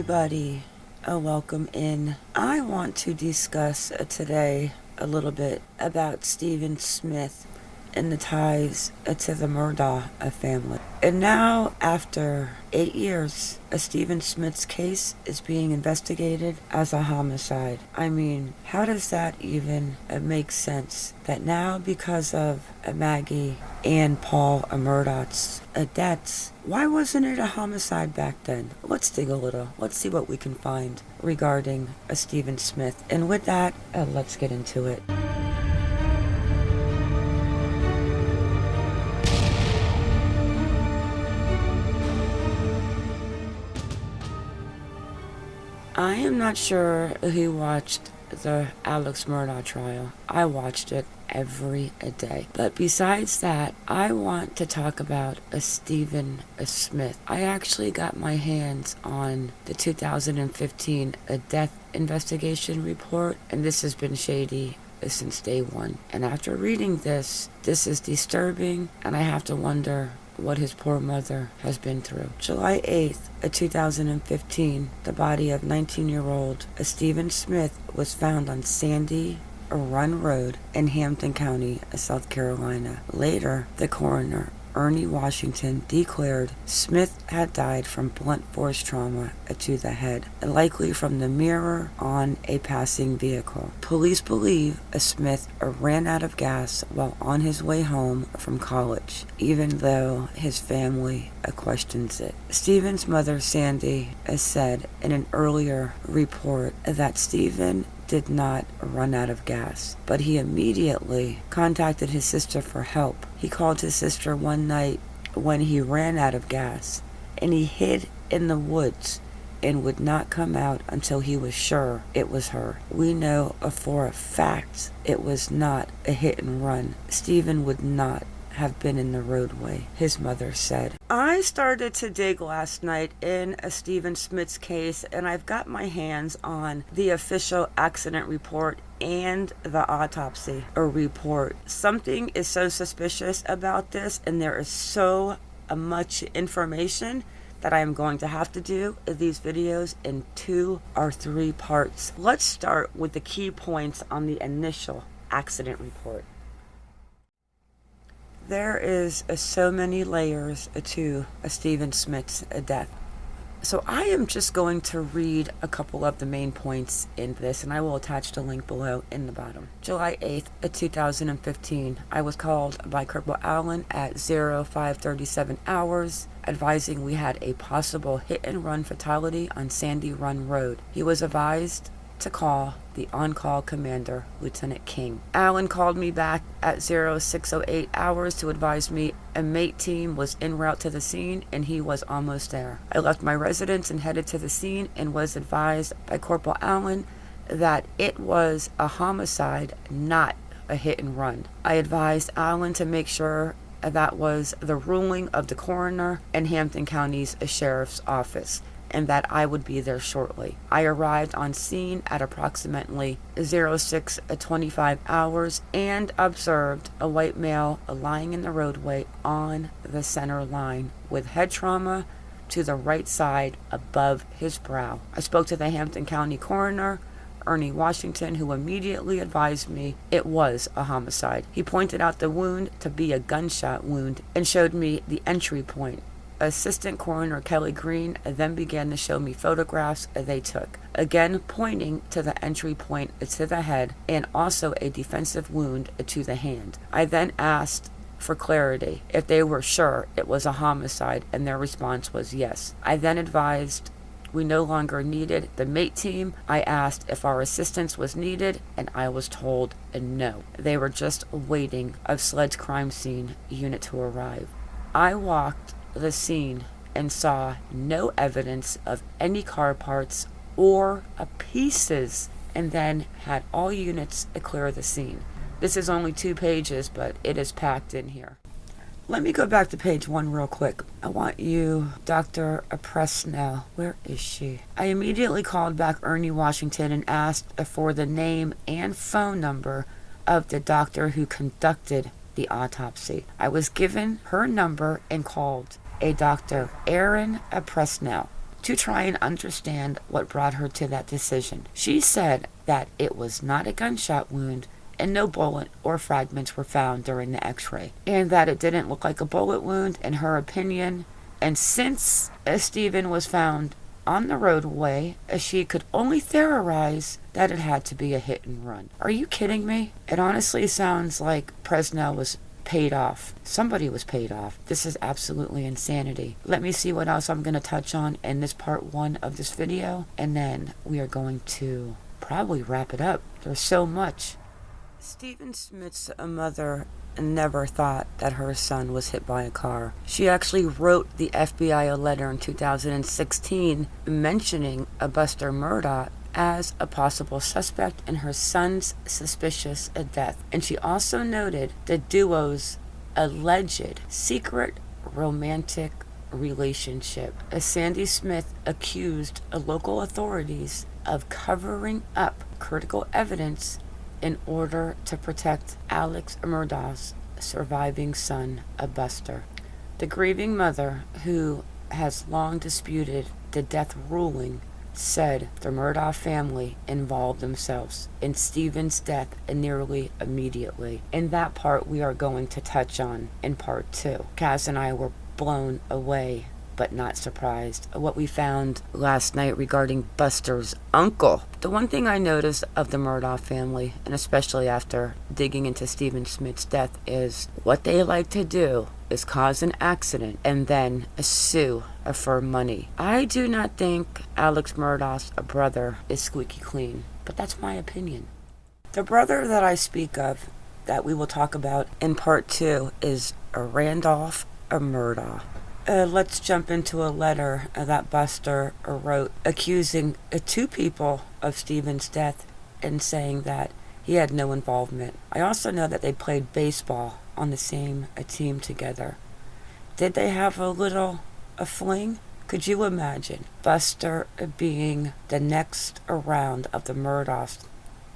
everybody, welcome in. I want to discuss today a little bit about Stephen Smith and the ties to the Murdaugh family. And now, after 8 years, Stephen Smith's case is being investigated as a homicide. I mean, how does that even make sense? That now, because of Maggie and Paul Murdaugh's deaths, why wasn't it a homicide back then? Let's dig a little. Let's see what we can find regarding Stephen Smith. And with that, let's get into it. I am not sure who watched the Alex Murdaugh trial. I watched it every day. But besides that, I want to talk about Stephen Smith. I actually got my hands on the 2015 death investigation report, and this has been shady since day one. And after reading this is disturbing, and I have to wonder what his poor mother has been through. July 8th, 2015, the body of 19-year-old Stephen Smith was found on Sandy Run Road in Hampton County, South Carolina. Later, the coroner, Ernie Washington, declared Smith had died from blunt force trauma to the head, likely from the mirror on a passing vehicle. Police believe Smith ran out of gas while on his way home from college, even though his family questions it. Stephen's mother, Sandy, has said in an earlier report that Stephen did not run out of gas, but he immediately contacted his sister for help. He called his sister one night when he ran out of gas, and he hid in the woods and would not come out until he was sure it was her. We know for a fact it was not a hit and run. Stephen would not have been in the roadway, his mother said. I started to dig last night in Stephen Smith's case, and I've got my hands on the official accident report and the autopsy report. Something is so suspicious about this, and there is so much information that I am going to have to do these videos in 2 or 3 parts. Let's start with the key points on the initial accident report. There is so many layers to Stephen Smith's death. So I am just going to read a couple of the main points in this, and I will attach the link below in the bottom. July 8th, 2015, I was called by Corporal Allen at 05:37 hours, advising we had a possible hit-and-run fatality on Sandy Run Road. He was advised to call the on-call commander, Lieutenant King. Allen called me back at 06:08 hours to advise me a mate team was en route to the scene and he was almost there. I left my residence and headed to the scene and was advised by Corporal Allen that it was a homicide, not a hit and run. I advised Allen to make sure that was the ruling of the coroner and Hampton County's sheriff's office, and that I would be there shortly. I arrived on scene at approximately 06:25 hours and observed a white male lying in the roadway on the center line with head trauma to the right side above his brow. I spoke to the Hampton County coroner, Ernie Washington, who immediately advised me it was a homicide. He pointed out the wound to be a gunshot wound and showed me the entry point. Assistant Coroner Kelly Green then began to show me photographs they took, again pointing to the entry point to the head and also a defensive wound to the hand. I then asked for clarity if they were sure it was a homicide, and their response was yes. I then advised we no longer needed the mate team. I asked if our assistance was needed, and I was told no. They were just waiting of SLED's crime scene unit to arrive. I walked the scene and saw no evidence of any car parts or pieces, and then had all units clear the scene. This is only 2 pages, but it is packed in here. Let me go back to page 1 real quick. I want you, Dr. Presnell. Where is she? I immediately called back Ernie Washington and asked for the name and phone number of the doctor who conducted the autopsy. I was given her number and called a Dr. Aaron Presnell. to try and understand what brought her to that decision. She said that it was not a gunshot wound and no bullet or fragments were found during the x-ray, and that it didn't look like a bullet wound in her opinion. And since Stephen was found on the roadway, she could only theorize that it had to be a hit and run. Are you kidding me? It honestly sounds like Presnell was paid off. Somebody was paid off. This is absolutely insanity. Let me see what else I'm going to touch on in this part 1 of this video, and then we are going to probably wrap it up. There's so much. Stephen Smith's mother never thought that her son was hit by a car. She actually wrote the FBI a letter in 2016 mentioning Buster Murdaugh as a possible suspect in her son's suspicious death. And she also noted the duo's alleged secret romantic relationship. Sandy Smith accused local authorities of covering up critical evidence in order to protect Alex Murdaugh's surviving son, Buster. The grieving mother, who has long disputed the death ruling, said the Murdaugh family involved themselves in Stephen's death nearly immediately. In that part we are going to touch on in part 2. Kaz and I were blown away but not surprised at what we found last night regarding Buster's uncle. The one thing I noticed of the Murdaugh family, and especially after digging into Stephen Smith's death, is what they like to do is cause an accident and then sue for money. I do not think Alex Murdaugh's brother is squeaky clean, but that's my opinion. The brother that I speak of, that we will talk about in part 2, is Randolph Murdaugh. Let's jump into a letter that Buster wrote accusing 2 people of Stephen's death and saying that he had no involvement. I also know that they played baseball on the same team together. Did they have a fling? Could you imagine Buster being the next round of the Murdaughs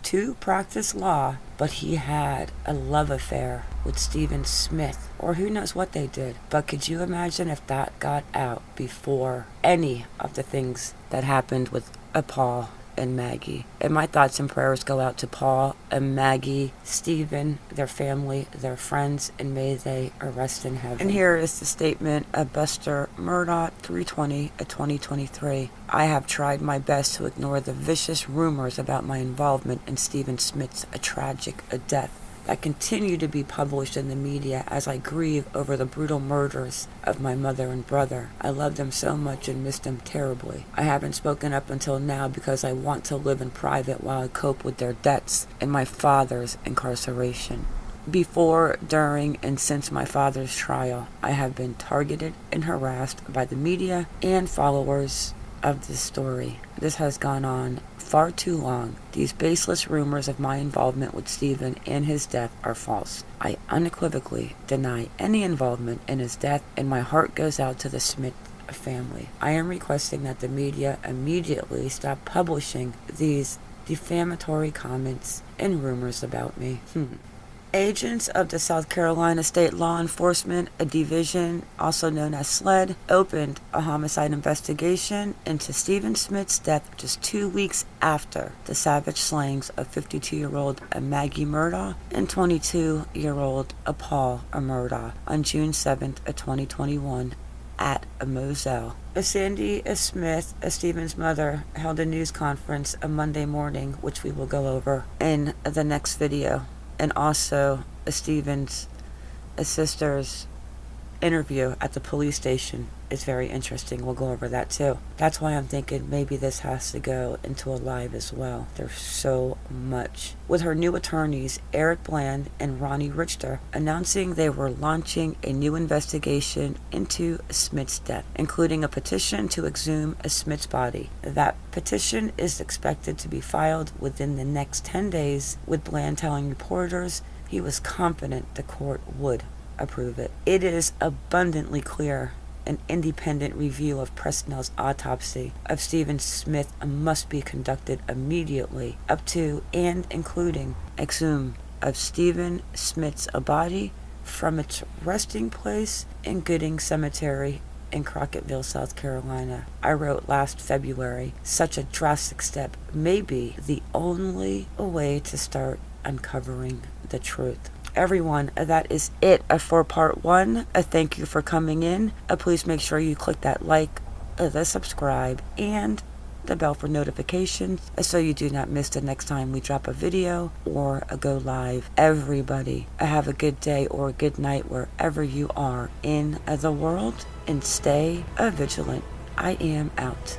to practice law, but he had a love affair with Stephen Smith, or who knows what they did. But could you imagine if that got out before any of the things that happened with Paul and Maggie? And my thoughts and prayers go out to Paul and Maggie, Stephen, their family, their friends, and may they rest in heaven. And here is the statement of Buster Murdaugh, 3/20/2023. I have tried my best to ignore the vicious rumors about my involvement in Stephen Smith's tragic death that continue to be published in the media as I grieve over the brutal murders of my mother and brother. I love them so much and miss them terribly. I haven't spoken up until now because I want to live in private while I cope with their deaths and my father's incarceration. Before, during, and since my father's trial, I have been targeted and harassed by the media and followers of this story. This has gone on far too long. These baseless rumors of my involvement with Stephen and his death are false. I unequivocally deny any involvement in his death, and my heart goes out to the Smith family. I am requesting that the media immediately stop publishing these defamatory comments and rumors about me. Agents of the South Carolina State Law Enforcement Division, also known as SLED, opened a homicide investigation into Stephen Smith's death just 2 weeks after the savage slayings of 52-year-old Maggie Murdaugh and 22-year-old Paul Murdaugh on June 7th, 2021 at a Moselle. Sandy Smith, Stephen's mother, held a news conference on Monday morning, which we will go over in the next video. And also Stephen's sister's interview at the police station is very interesting. We'll go over that too. That's why I'm thinking maybe this has to go into a live as well. There's so much. With her new attorneys, Eric Bland and Ronnie Richter, announcing they were launching a new investigation into Smith's death, including a petition to exhume Smith's body. That petition is expected to be filed within the next 10 days, with Bland telling reporters he was confident the court would approve it. It is abundantly clear an independent review of Presnell's autopsy of Stephen Smith must be conducted immediately, up to and including exhume of Stephen Smith's body from its resting place in Gooding Cemetery in Crocketville, South Carolina. I wrote last February, such a drastic step may be the only way to start uncovering the truth. Everyone, that is it for part 1. Thank you for coming in. Please make sure you click that like, the subscribe, and the bell for notifications so you do not miss the next time we drop a video or go live. Everybody, have a good day or a good night wherever you are in the world, and stay vigilant. I am out.